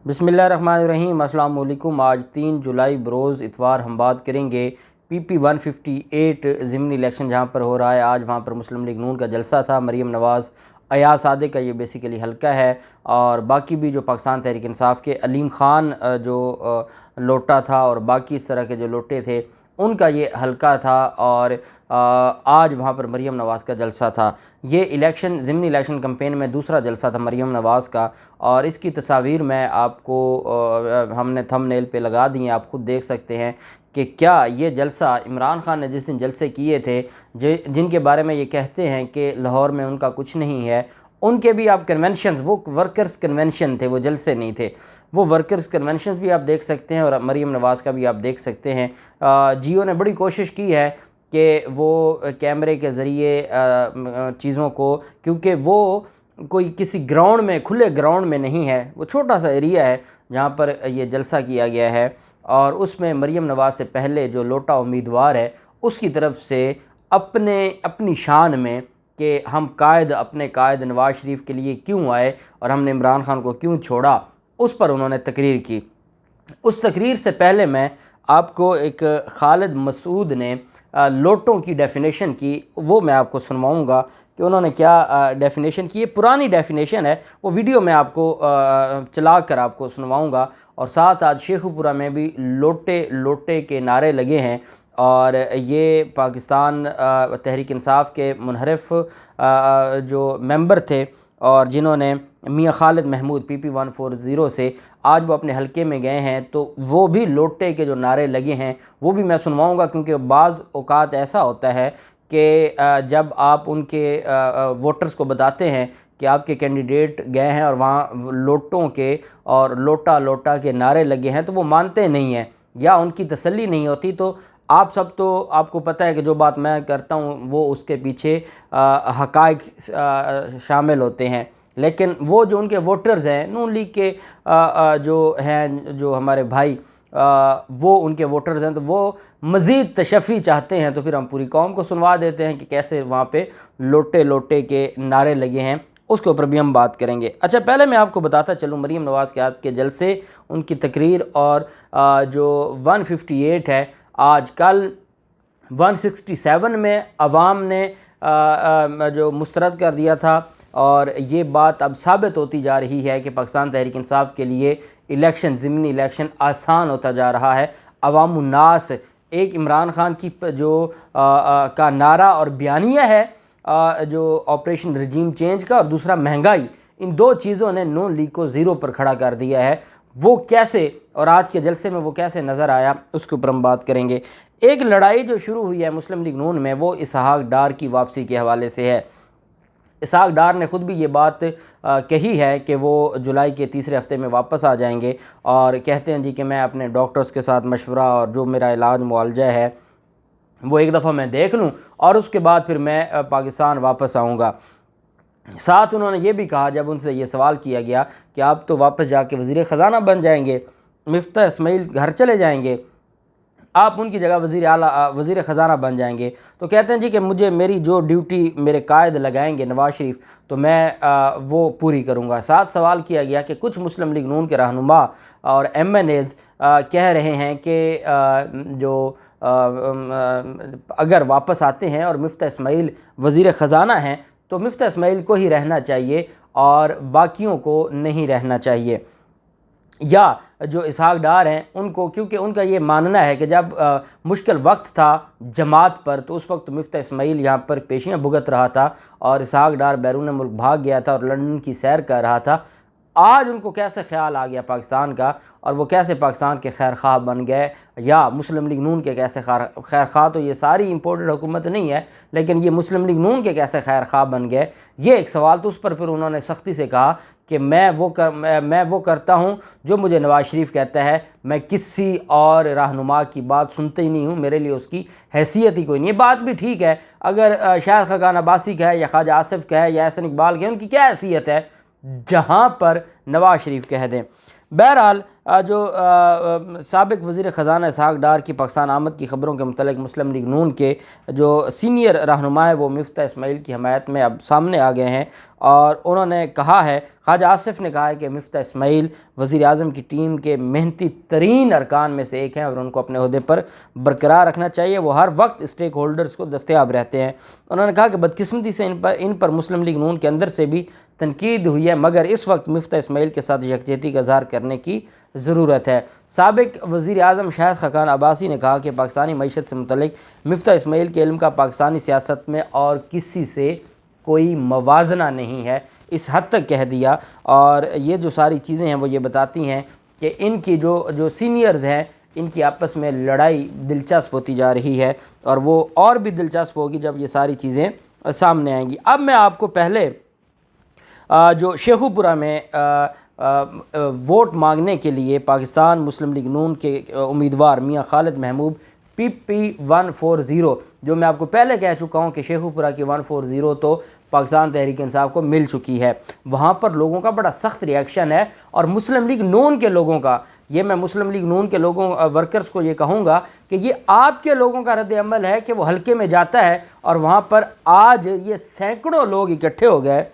بسم اللہ الرحمن الرحیم۔ السلام علیکم۔ آج 3 جولائی بروز اتوار ہم بات کریں گے PP 158 ضمنی الیکشن جہاں پر ہو رہا ہے۔ آج وہاں پر مسلم لیگ نون کا جلسہ تھا۔ مریم نواز، ایاز صادق کا یہ بیسیکلی حلقہ ہے، اور باقی بھی جو پاکستان تحریک انصاف کے علیم خان جو لوٹا تھا اور باقی اس طرح کے جو لوٹے تھے ان کا یہ حلقہ تھا، اور آج وہاں پر مریم نواز کا جلسہ تھا۔ یہ الیکشن ضمنی الیکشن کمپین میں دوسرا جلسہ تھا مریم نواز کا، اور اس کی تصاویر میں آپ کو ہم نے تھم نیل پہ لگا دی ہیں، آپ خود دیکھ سکتے ہیں کہ کیا یہ جلسہ عمران خان نے جس دن جلسے کیے تھے، جن کے بارے میں یہ کہتے ہیں کہ لاہور میں ان کا کچھ نہیں ہے، ان کے بھی آپ کنونشنز، وہ ورکرز کنونشن تھے، وہ جلسے نہیں تھے، وہ ورکرز کنونشنز بھی آپ دیکھ سکتے ہیں، اور مریم نواز کا بھی آپ دیکھ سکتے ہیں۔ جیو نے بڑی کوشش کی ہے کہ وہ کیمرے کے ذریعے چیزوں کو، کیونکہ وہ کوئی کسی گراؤنڈ میں، کھلے گراؤنڈ میں نہیں ہے، وہ چھوٹا سا ایریا ہے جہاں پر یہ جلسہ کیا گیا ہے، اور اس میں مریم نواز سے پہلے جو لوٹا امیدوار ہے اس کی طرف سے اپنی شان میں کہ ہم اپنے قائد نواز شریف کے لیے کیوں آئے اور ہم نے عمران خان کو کیوں چھوڑا، اس پر انہوں نے تقریر کی۔ اس تقریر سے پہلے میں آپ کو ایک خالد مسعود نے لوٹوں کی ڈیفینیشن کی، وہ میں آپ کو سنواؤں گا کہ انہوں نے کیا ڈیفینیشن کی۔ یہ پرانی ڈیفینیشن ہے، وہ ویڈیو میں آپ کو چلا کر آپ کو سنواؤں گا، اور ساتھ آج شیخو پورہ میں بھی لوٹے کے نعرے لگے ہیں، اور یہ پاکستان تحریک انصاف کے منحرف جو ممبر تھے اور جنہوں نے میاں خالد محمود PP 140 سے آج وہ اپنے حلقے میں گئے ہیں، تو وہ بھی لوٹے کے جو نعرے لگے ہیں وہ بھی میں سنواؤں گا، کیونکہ بعض اوقات ایسا ہوتا ہے کہ جب آپ ان کے ووٹرز کو بتاتے ہیں کہ آپ کے کینڈیڈیٹ گئے ہیں اور وہاں لوٹوں کے اور لوٹا کے نعرے لگے ہیں، تو وہ مانتے نہیں ہیں یا ان کی تسلی نہیں ہوتی۔ تو آپ کو پتہ ہے کہ جو بات میں کرتا ہوں وہ اس کے پیچھے حقائق شامل ہوتے ہیں، لیکن وہ جو ان کے ووٹرز ہیں نون لیگ کے جو ہیں، جو ہمارے بھائی وہ ان کے ووٹرز ہیں، تو وہ مزید تشفی چاہتے ہیں، تو پھر ہم پوری قوم کو سنوا دیتے ہیں کہ کیسے وہاں پہ لوٹے کے نعرے لگے ہیں، اس کے اوپر بھی ہم بات کریں گے۔ اچھا، پہلے میں آپ کو بتاتا چلوں مریم نواز کے جلسے، ان کی تقریر، اور جو 158 ہے آج کل 167 میں عوام نے جو مسترد کر دیا تھا، اور یہ بات اب ثابت ہوتی جا رہی ہے کہ پاکستان تحریک انصاف کے لیے ضمنی الیکشن آسان ہوتا جا رہا ہے۔ عوام الناس، ایک عمران خان کی جو کا نعرہ اور بیانیہ ہے جو آپریشن رجیم چینج کا، اور دوسرا مہنگائی، ان دو چیزوں نے نون لیگ کو زیرو پر کھڑا کر دیا ہے۔ وہ کیسے، اور آج کے جلسے میں وہ کیسے نظر آیا، اس کے اوپر ہم بات کریں گے۔ ایک لڑائی جو شروع ہوئی ہے مسلم لیگ نون میں، وہ اسحاق ڈار کی واپسی کے حوالے سے ہے۔ اسحاق ڈار نے خود بھی یہ بات کہی ہے کہ وہ جولائی کے تیسرے ہفتے میں واپس آ جائیں گے، اور کہتے ہیں جی کہ میں اپنے ڈاکٹرز کے ساتھ مشورہ اور جو میرا علاج معالجہ ہے وہ ایک دفعہ میں دیکھ لوں، اور اس کے بعد پھر میں پاکستان واپس آؤں گا۔ ساتھ انہوں نے یہ بھی کہا، جب ان سے یہ سوال کیا گیا کہ آپ تو واپس جا کے وزیر خزانہ بن جائیں گے، مفتاح اسماعیل گھر چلے جائیں گے، آپ ان کی جگہ وزیر خزانہ بن جائیں گے، تو کہتے ہیں جی کہ میری جو ڈیوٹی میرے قائد لگائیں گے نواز شریف، تو میں وہ پوری کروں گا۔ ساتھ سوال کیا گیا کہ کچھ مسلم لیگ نون کے رہنما اور MNAs کہہ رہے ہیں کہ جو اگر واپس آتے ہیں اور مفتاح اسماعیل وزیر خزانہ ہیں تو مفتاح اسماعیل کو ہی رہنا چاہیے اور باقیوں کو نہیں رہنا چاہیے، یا جو اسحاق ڈار ہیں ان کو، کیونکہ ان کا یہ ماننا ہے کہ جب مشکل وقت تھا جماعت پر تو اس وقت مفتاح اسماعیل یہاں پر پیشیاں بھگت رہا تھا اور اسحاق ڈار بیرون ملک بھاگ گیا تھا اور لندن کی سیر کر رہا تھا۔ آج ان کو کیسے خیال آ گیا پاکستان کا، اور وہ کیسے پاکستان کے خیر خواہ بن گئے، یا مسلم لیگ نون کے کیسے خیر خواہ، تو یہ ساری امپورٹڈ حکومت نہیں ہے لیکن یہ مسلم لیگ نون کے کیسے خیر خواہ بن گئے، یہ ایک سوال۔ تو اس پر پھر انہوں نے سختی سے کہا کہ میں وہ کرتا ہوں جو مجھے نواز شریف کہتا ہے، میں کسی اور رہنما کی بات سنتے ہی نہیں ہوں، میرے لیے اس کی حیثیت ہی کوئی نہیں ہے۔ بات بھی ٹھیک ہے، اگر شاہد خاقان عباسی کا ہے یا خواجہ آصف کا ہے یا احسن اقبال کا ہے، ان کی کیا حیثیت ہے جہاں پر نواز شریف کہہ دیں۔ بہرحال جو سابق وزیر خزانہ اسحاق ڈار کی پاکستان آمد کی خبروں کے متعلق مسلم لیگ نون کے جو سینئر رہنما ہے وہ مفتاح اسماعیل کی حمایت میں اب سامنے آ گئے ہیں، اور انہوں نے کہا ہے، خواجہ آصف نے کہا ہے کہ مفتاح اسماعیل وزیر اعظم کی ٹیم کے محنتی ترین ارکان میں سے ایک ہیں اور ان کو اپنے عہدے پر برقرار رکھنا چاہیے، وہ ہر وقت اسٹیک ہولڈرز کو دستیاب رہتے ہیں۔ انہوں نے کہا کہ بدقسمتی سے ان پر مسلم لیگ نون کے اندر سے بھی تنقید ہوئی ہے، مگر اس وقت مفتاح اسماعیل کے ساتھ یکجہتی کا اظہار کرنے کی ضرورت ہے۔ سابق وزیر اعظم شاہد خاقان عباسی نے کہا کہ پاکستانی معیشت سے متعلق مفتاح اسماعیل کے علم کا پاکستانی سیاست میں اور کسی سے کوئی موازنہ نہیں ہے، اس حد تک کہہ دیا۔ اور یہ جو ساری چیزیں ہیں وہ یہ بتاتی ہیں کہ ان کی جو سینئرز ہیں ان کی آپس میں لڑائی دلچسپ ہوتی جا رہی ہے، اور وہ اور بھی دلچسپ ہوگی جب یہ ساری چیزیں سامنے آئیں گی۔ اب میں آپ کو پہلے جو شیخو پورہ میں ووٹ مانگنے کے لیے پاکستان مسلم لیگ نون کے امیدوار میاں خالد محمود PP140، جو میں آپ کو پہلے کہہ چکا ہوں کہ شیخو پورہ کی 140 تو پاکستان تحریک انصاف کو مل چکی ہے، وہاں پر لوگوں کا بڑا سخت ریاکشن ہے، اور مسلم لیگ نون کے لوگوں کا، یہ میں مسلم لیگ نون کے ورکرز کو یہ کہوں گا کہ یہ آپ کے لوگوں کا رد عمل ہے کہ وہ حلقے میں جاتا ہے اور وہاں پر آج یہ سینکڑوں لوگ اکٹھے ہو گئے،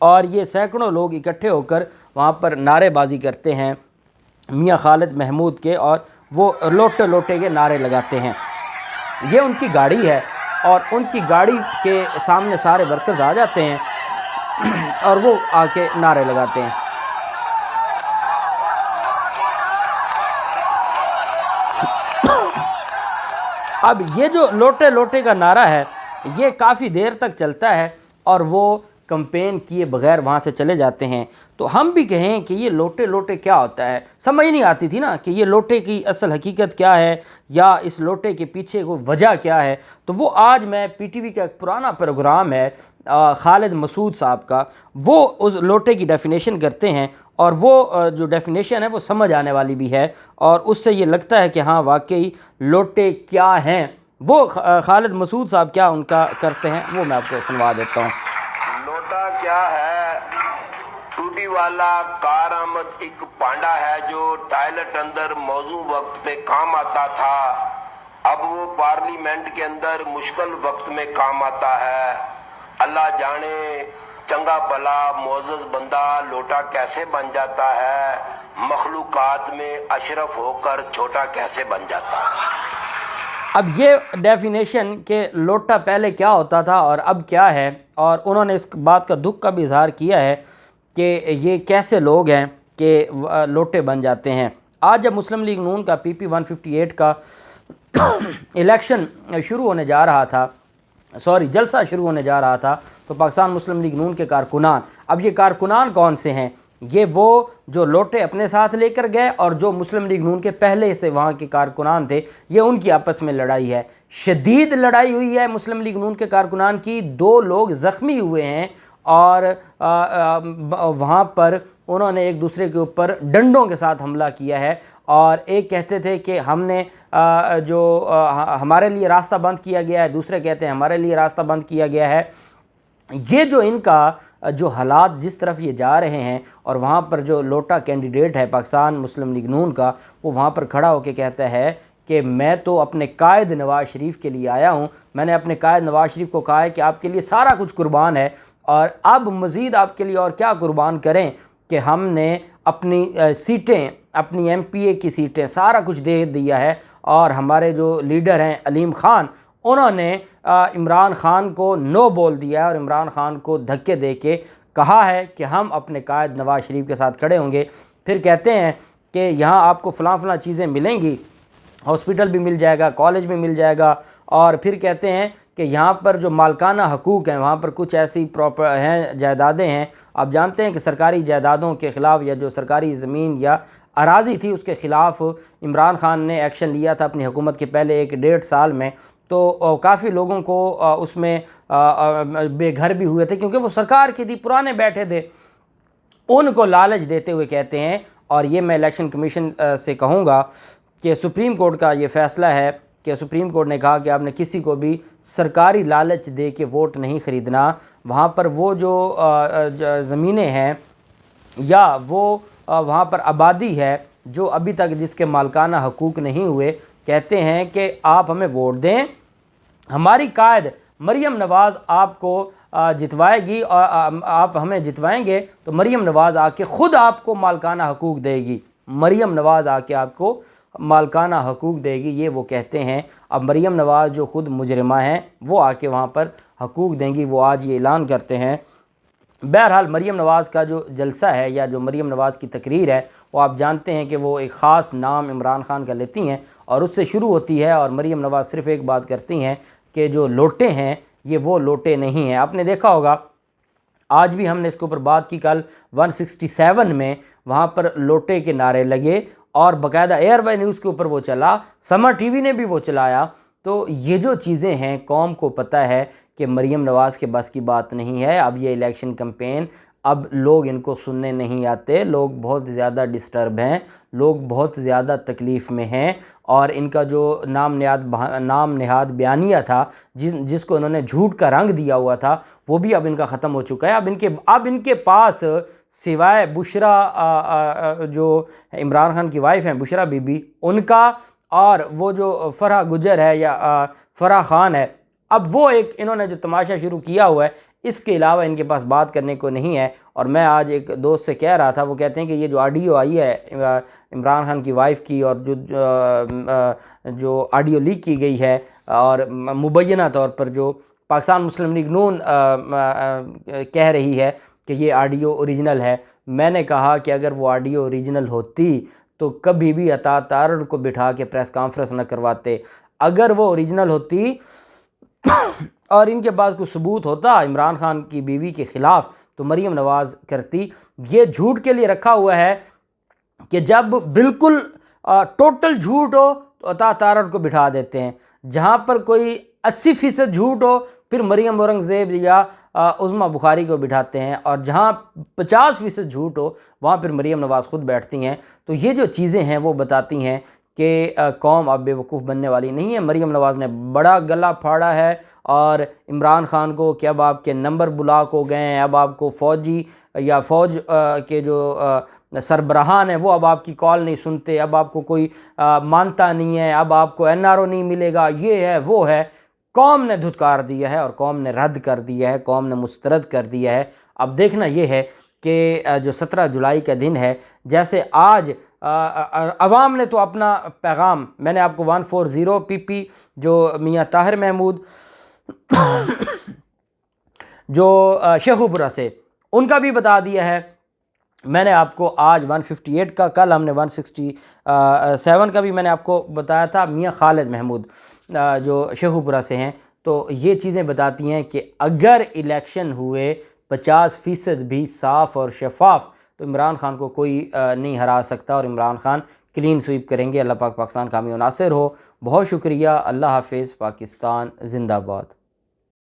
اور یہ سینکڑوں لوگ اکٹھے ہو کر وہاں پر نعرے بازی کرتے ہیں میاں خالد محمود کے، اور وہ لوٹے لوٹے کے نعرے لگاتے ہیں۔ یہ ان کی گاڑی ہے، اور ان کی گاڑی کے سامنے سارے ورکرز آ جاتے ہیں اور وہ آ کے نعرے لگاتے ہیں۔ اب یہ جو لوٹے لوٹے کا نعرہ ہے یہ کافی دیر تک چلتا ہے، اور وہ کمپین کیے بغیر وہاں سے چلے جاتے ہیں۔ تو ہم بھی کہیں کہ یہ لوٹے لوٹے کیا ہوتا ہے، سمجھ نہیں آتی تھی نا کہ یہ لوٹے کی اصل حقیقت کیا ہے، یا اس لوٹے کے پیچھے کو وجہ کیا ہے۔ تو وہ آج میں PTV کا ایک پرانا پروگرام ہے خالد مسعود صاحب کا، وہ اس لوٹے کی ڈیفینیشن کرتے ہیں، اور وہ جو ڈیفینیشن ہے وہ سمجھ آنے والی بھی ہے، اور اس سے یہ لگتا ہے کہ ہاں واقعی لوٹے کیا ہیں۔ وہ خالد مسعود صاحب کیا ان کا کرتے ہیں وہ میں آپ کو سنوا دیتا ہوں۔ لوٹا کیا ہے؟ ٹوٹی والا کارآمد ایک پانڈا ہے جو ٹائلٹ اندر موزوں وقت پہ کام آتا تھا، اب وہ پارلیمنٹ کے اندر مشکل وقت میں کام آتا ہے۔ اللہ جانے چنگا بھلا معزز بندہ لوٹا کیسے بن جاتا ہے، مخلوقات میں اشرف ہو کر چھوٹا کیسے بن جاتا ہے۔ اب یہ ڈیفینیشن کہ لوٹا پہلے کیا ہوتا تھا اور اب کیا ہے، اور انہوں نے اس بات کا دکھ کا بھی اظہار کیا ہے کہ یہ کیسے لوگ ہیں کہ لوٹے بن جاتے ہیں۔ آج جب مسلم لیگ نون کا PP158 کا الیکشن شروع ہونے جا رہا تھا، جلسہ شروع ہونے جا رہا تھا، تو پاکستان مسلم لیگ نون کے کارکنان، اب یہ کارکنان کون سے ہیں؟ یہ وہ جو لوٹے اپنے ساتھ لے کر گئے، اور جو مسلم لیگ نون کے پہلے سے وہاں کے کارکنان تھے، یہ ان کی آپس میں لڑائی ہے، شدید لڑائی ہوئی ہے مسلم لیگ نون کے کارکنان کی، 2 لوگ زخمی ہوئے ہیں، اور وہاں پر انہوں نے ایک دوسرے کے اوپر ڈنڈوں کے ساتھ حملہ کیا ہے، اور ایک کہتے تھے کہ ہم نے جو ہمارے لیے راستہ بند کیا گیا ہے، دوسرے کہتے ہیں ہمارے لیے راستہ بند کیا گیا ہے۔ یہ جو ان کا جو حالات جس طرف یہ جا رہے ہیں، اور وہاں پر جو لوٹا کینڈیڈیٹ ہے پاکستان مسلم لیگ نون کا، وہ وہاں پر کھڑا ہو کے کہتا ہے کہ میں تو اپنے قائد نواز شریف کے لیے آیا ہوں، میں نے اپنے قائد نواز شریف کو کہا ہے کہ آپ کے لیے سارا کچھ قربان ہے، اور اب مزید آپ کے لیے اور کیا قربان کریں کہ ہم نے اپنی سیٹیں، اپنی MP کی سیٹیں سارا کچھ دے دیا ہے، اور ہمارے جو لیڈر ہیں علیم خان، انہوں نے عمران خان کو نو بول دیا ہے، اور عمران خان کو دھکے دے کے کہا ہے کہ ہم اپنے قائد نواز شریف کے ساتھ کھڑے ہوں گے۔ پھر کہتے ہیں کہ یہاں آپ کو فلاں فلاں چیزیں ملیں گی، ہاسپٹل بھی مل جائے گا، کالج بھی مل جائے گا، اور پھر کہتے ہیں کہ یہاں پر جو مالکانہ حقوق ہیں، وہاں پر کچھ ایسی جائیدادیں ہیں، آپ جانتے ہیں کہ سرکاری جائیدادوں کے خلاف، یا جو سرکاری زمین یا اراضی تھی اس کے خلاف عمران خان نے ایکشن لیا تھا اپنی حکومت کے پہلے 1-1.5 سال میں، تو کافی لوگوں کو اس میں بے گھر بھی ہوئے تھے، کیونکہ وہ سرکار کے دی پرانے بیٹھے تھے، ان کو لالچ دیتے ہوئے کہتے ہیں۔ اور یہ میں الیکشن کمیشن سے کہوں گا کہ سپریم کورٹ کا یہ فیصلہ ہے کہ سپریم کورٹ نے کہا کہ آپ نے کسی کو بھی سرکاری لالچ دے کے ووٹ نہیں خریدنا، وہاں پر وہ جو زمینیں ہیں یا وہ وہاں پر آبادی ہے جو ابھی تک جس کے مالکانہ حقوق نہیں ہوئے، کہتے ہیں کہ آپ ہمیں ووٹ دیں، ہماری قائد مریم نواز آپ کو جتوائے گی، اور آپ ہمیں جتوائیں گے تو مریم نواز آ کے خود آپ کو مالکانہ حقوق دے گی، مریم نواز آ کے آپ کو مالکانہ حقوق دے گی، یہ وہ کہتے ہیں۔ اب مریم نواز جو خود مجرمہ ہیں وہ آ کے وہاں پر حقوق دیں گی، وہ آج یہ اعلان کرتے ہیں۔ بہرحال مریم نواز کا جو جلسہ ہے یا جو مریم نواز کی تقریر ہے، وہ آپ جانتے ہیں کہ وہ ایک خاص نام عمران خان کا لیتی ہیں اور اس سے شروع ہوتی ہے، اور مریم نواز صرف ایک بات کرتی ہیں کہ جو لوٹے ہیں یہ وہ لوٹے نہیں ہیں۔ آپ نے دیکھا ہوگا، آج بھی ہم نے اس کے اوپر بات کی، کل 167 میں وہاں پر لوٹے کے نعرے لگے اور باقاعدہ ایئر وائی نیوز کے اوپر وہ چلا، سمر ٹی وی نے بھی وہ چلایا۔ تو یہ جو چیزیں ہیں، قوم کو پتہ ہے کہ مریم نواز کے بس کی بات نہیں ہے۔ اب یہ الیکشن کمپین، اب لوگ ان کو سننے نہیں آتے، لوگ بہت زیادہ ڈسٹرب ہیں، لوگ بہت زیادہ تکلیف میں ہیں، اور ان کا جو نام نہاد بیانیہ تھا، جس کو انہوں نے جھوٹ کا رنگ دیا ہوا تھا، وہ بھی اب ان کا ختم ہو چکا ہے۔ اب ان کے پاس سوائے بشرا جو عمران خان کی وائف ہیں، بشرا بی بی، ان کا، اور وہ جو فرح گجر ہے یا فرح خان ہے، اب وہ ایک انہوں نے جو تماشا شروع کیا ہوا ہے، اس کے علاوہ ان کے پاس بات کرنے کو نہیں ہے۔ اور میں آج ایک دوست سے کہہ رہا تھا، وہ کہتے ہیں کہ یہ جو آڈیو آئی ہے عمران خان کی وائف کی، اور جو آڈیو لیک کی گئی ہے، اور مبینہ طور پر جو پاکستان مسلم لیگ نون کہہ رہی ہے کہ یہ آڈیو اوریجنل ہے، میں نے کہا کہ اگر وہ آڈیو اوریجنل ہوتی تو کبھی بھی عطا تارڑ کو بٹھا کے پریس کانفرنس نہ کرواتے۔ اگر وہ اوریجنل ہوتی اور ان کے پاس کوئی ثبوت ہوتا عمران خان کی بیوی کے خلاف، تو مریم نواز کرتی۔ یہ جھوٹ کے لیے رکھا ہوا ہے کہ جب بالکل ٹوٹل جھوٹ ہو تو عطا تارڑ کو بٹھا دیتے ہیں، جہاں پر کوئی 80% جھوٹ ہو پھر مریم اورنگزیب یا عظمیٰ بخاری کو بٹھاتے ہیں، اور جہاں 50% جھوٹ ہو وہاں پھر مریم نواز خود بیٹھتی ہیں۔ تو یہ جو چیزیں ہیں وہ بتاتی ہیں کہ قوم اب بے وقوف بننے والی نہیں ہے۔ مریم نواز نے بڑا گلا پھاڑا ہے، اور عمران خان کو کہ اب آپ کے نمبر بلاک ہو گئے ہیں، اب آپ کو فوجی یا فوج کے جو سربراہان ہیں وہ اب آپ کی کال نہیں سنتے، اب آپ کو کوئی مانتا نہیں ہے، اب آپ کو NRO نہیں ملے گا، یہ ہے وہ ہے۔ قوم نے دھتکار دیا ہے، اور قوم نے رد کر دیا ہے، قوم نے مسترد کر دیا ہے۔ اب دیکھنا یہ ہے کہ جو 17 جولائی کا دن ہے، جیسے آج عوام نے تو اپنا پیغام، میں نے آپ کو 140 PP جو میاں طاہر محمود جو شیخو پورہ سے، ان کا بھی بتا دیا ہے۔ میں نے آپ کو آج 158 کا، کل ہم نے 167 کا بھی میں نے آپ کو بتایا تھا، میاں خالد محمود جو شیخو پورہ سے ہیں۔ تو یہ چیزیں بتاتی ہیں کہ اگر الیکشن ہوئے 50% بھی صاف اور شفاف، تو عمران خان کو کوئی نہیں ہرا سکتا، اور عمران خان کلین سویپ کریں گے۔ اللہ پاک پاکستان کا حامی و ناصر ہو۔ بہت شکریہ، اللہ حافظ، پاکستان زندہ باد۔